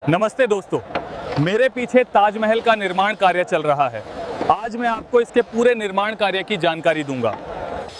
नमस्ते दोस्तों, मेरे पीछे ताजमहल का निर्माण कार्य चल रहा है। आज मैं आपको इसके पूरे निर्माण कार्य की जानकारी दूंगा।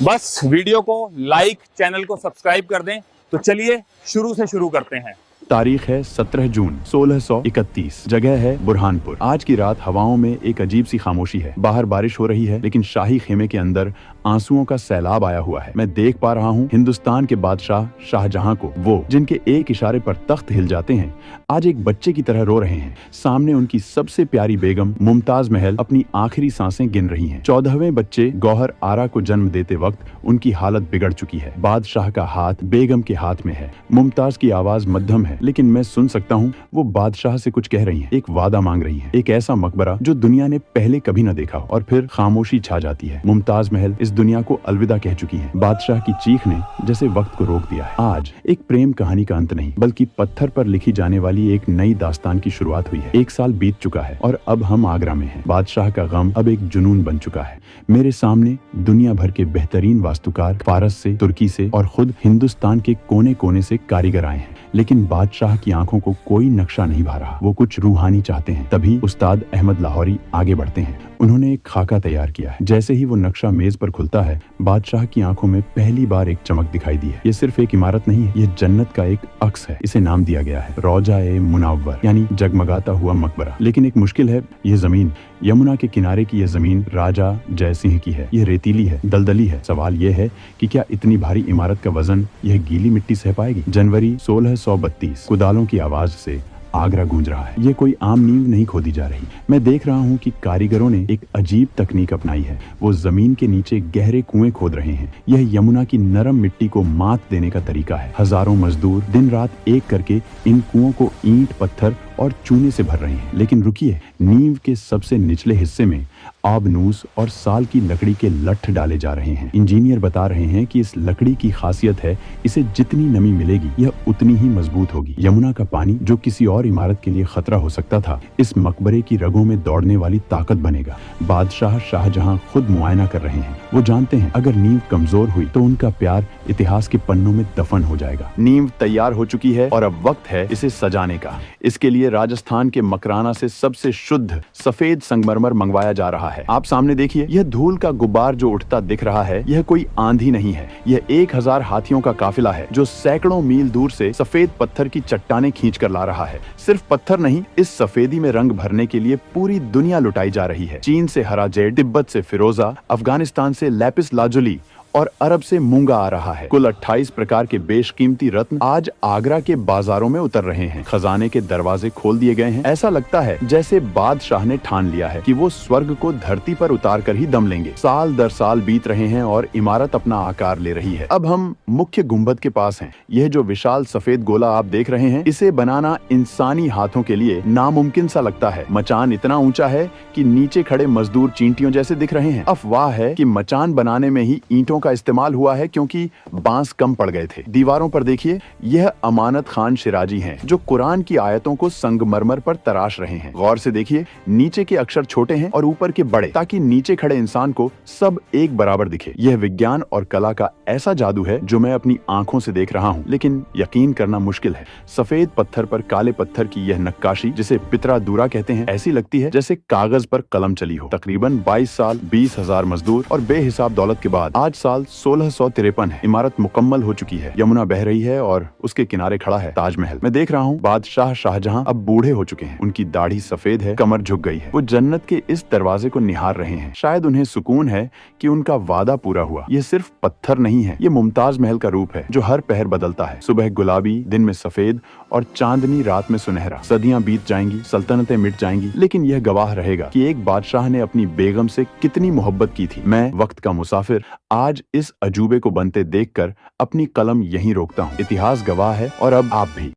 बस वीडियो को लाइक, चैनल को सब्सक्राइब कर दें। तो चलिए शुरू से शुरू करते हैं। तारीख है 17 जून 1631। जगह है बुरहानपुर। आज की रात हवाओं में एक अजीब सी खामोशी है। बाहर बारिश हो रही है, लेकिन शाही खेमे के अंदर आंसुओं का सैलाब आया हुआ है। मैं देख पा रहा हूँ हिंदुस्तान के बादशाह शाहजहां को, वो जिनके एक इशारे पर तख्त हिल जाते हैं, आज एक बच्चे की तरह रो रहे हैं। सामने उनकी सबसे प्यारी बेगम मुमताज महल अपनी आखिरी सांसें गिन रही हैं। 14वें बच्चे गौहर आरा को जन्म देते वक्त उनकी हालत बिगड़ चुकी है। बादशाह का हाथ बेगम के हाथ में है। मुमताज की आवाज मध्यम है, लेकिन मैं सुन सकता हूँ वो बादशाह से कुछ कह रही हैं, एक वादा मांग रही हैं, एक ऐसा मकबरा जो दुनिया ने पहले कभी न देखा हो। और फिर खामोशी छा जाती है। मुमताज महल इस दुनिया को अलविदा कह चुकी हैं। बादशाह की चीख ने जैसे वक्त को रोक दिया है। आज एक प्रेम कहानी का अंत नहीं, बल्कि पत्थर पर लिखी जाने वाली एक नई दास्तान की शुरुआत हुई है। 1 साल बीत चुका है और अब हम आगरा में हैं। बादशाह का गम अब एक जुनून बन चुका है। मेरे सामने दुनिया भर के बेहतरीन वास्तुकार फारस से, तुर्की से और खुद हिंदुस्तान के कोने कोने से कारीगर आए हैं, लेकिन बादशाह की आंखों को कोई नक्शा नहीं भा रहा। वो कुछ रूहानी चाहते हैं। तभी उस्ताद अहमद लाहौरी आगे बढ़ते हैं। उन्होंने एक खाका तैयार किया है। जैसे ही वो नक्शा मेज पर खुलता है, बादशाह की आंखों में पहली बार एक चमक दिखाई दी है। ये सिर्फ एक इमारत नहीं है, ये जन्नत का एक अक्स है। इसे नाम दिया गया है रौजा-ए-मुनव्वर, यानी जगमगाता हुआ मकबरा। लेकिन एक मुश्किल है, ये जमीन, यमुना के किनारे की यह जमीन राजा जयसिंह की है। ये रेतीली है, दलदली है। सवाल ये है कि क्या इतनी भारी इमारत का वजन यह गीली मिट्टी सह पाएगी? जनवरी 1632। कुदालों की आवाज से आगरा गूंज रहा है। ये कोई आम नींव नहीं खोदी जा रही। मैं देख रहा हूँ कि कारीगरों ने एक अजीब तकनीक अपनाई है। वो जमीन के नीचे गहरे कुएं खोद रहे हैं। यह यमुना की नरम मिट्टी को मात देने का तरीका है। हजारों मजदूर दिन रात एक करके इन कुओं को ईंट, पत्थर और चूने से भर रहे हैं। लेकिन रुकिए, नींव के सबसे निचले हिस्से में आबनूस और साल की लकड़ी के लट्ठ डाले जा रहे हैं। इंजीनियर बता रहे हैं कि इस लकड़ी की खासियत है, इसे जितनी नमी मिलेगी यह उतनी ही मजबूत होगी। यमुना का पानी, जो किसी और इमारत के लिए खतरा हो सकता था, इस मकबरे की रगों में दौड़ने वाली ताकत बनेगा। बादशाह शाहजहां खुद मुआयना कर रहे हैं। वो जानते हैं अगर नींव कमजोर हुई तो उनका प्यार इतिहास के पन्नों में दफन हो जाएगा। नींव तैयार हो चुकी है और अब वक्त है इसे सजाने का। इसके लिए राजस्थान के मकराना से सबसे शुद्ध सफेद संगमरमर मंगवाया जा रहा है। आप सामने देखिए, यह धूल का गुब्बार जो उठता दिख रहा है, यह कोई आंधी नहीं है। यह 1000 हाथियों का काफिला है जो सैकड़ों मील दूर से सफेद पत्थर की चट्टानें खींच कर ला रहा है। सिर्फ पत्थर नहीं, इस सफेदी में रंग भरने के लिए पूरी दुनिया लुटाई जा रही है। चीन से हरा जेड, तिब्बत से फिरोजा, अफगानिस्तान से लैपिस लाजुली और अरब से मूंगा आ रहा है। कुल 28 प्रकार के बेशकीमती रत्न आज आगरा के बाजारों में उतर रहे हैं। खजाने के दरवाजे खोल दिए गए हैं। ऐसा लगता है जैसे बादशाह ने ठान लिया है कि वो स्वर्ग को धरती पर उतार कर ही दम लेंगे। साल दर साल बीत रहे हैं और इमारत अपना आकार ले रही है। अब हम मुख्य गुंबद के पास हैं। यह जो विशाल सफेद गोला आप देख रहे हैं, इसे बनाना इंसानी हाथों के लिए नामुमकिन सा लगता है। मचान इतना ऊंचा है कि नीचे खड़े मजदूर चींटियों जैसे दिख रहे हैं। अफवाह है कि मचान बनाने में ही ईंटों का इस्तेमाल हुआ है, क्योंकि बांस कम पड़ गए थे। दीवारों पर देखिए, यह अमानत खान शिराजी हैं, जो कुरान की आयतों को संगमरमर पर तराश रहे हैं। गौर से देखिए, नीचे के अक्षर छोटे हैं और ऊपर के बड़े, ताकि नीचे खड़े इंसान को सब एक बराबर दिखे। यह विज्ञान और कला का ऐसा जादू है जो मैं अपनी आंखों से देख रहा हूँ, लेकिन यकीन करना मुश्किल है। सफेद पत्थर पर काले पत्थर की यह नक्काशी, जिसे पितरा दूरा कहते हैं, ऐसी लगती है जैसे कागज पर कलम चली हो। तकरीबन 22 साल, 20,000 मजदूर और बेहिसाब दौलत के बाद आज साल 1653 है। इमारत मुकम्मल हो चुकी है। यमुना बह रही है और उसके किनारे खड़ा है ताजमहल। मैं देख रहा हूँ बादशाह शाहजहां अब बूढ़े हो चुके हैं। उनकी दाढ़ी सफेद है, कमर झुक गई है। वो जन्नत के इस दरवाजे को निहार रहे हैं। शायद उन्हें सुकून है कि उनका वादा पूरा हुआ। ये सिर्फ पत्थर नहीं है, ये मुमताज महल का रूप है जो हर पहर बदलता है। सुबह गुलाबी, दिन में सफेद और चांदनी रात में सुनहरा। सदियां बीत जाएंगी, सल्तनतें मिट जाएंगी, लेकिन यह गवाह रहेगा कि एक बादशाह ने अपनी बेगम से कितनी मोहब्बत की थी। मैं, वक्त का मुसाफिर, आज इस अजूबे को बनते देखकर अपनी कलम यहीं रोकता हूँ। इतिहास गवाह है और अब आप भी।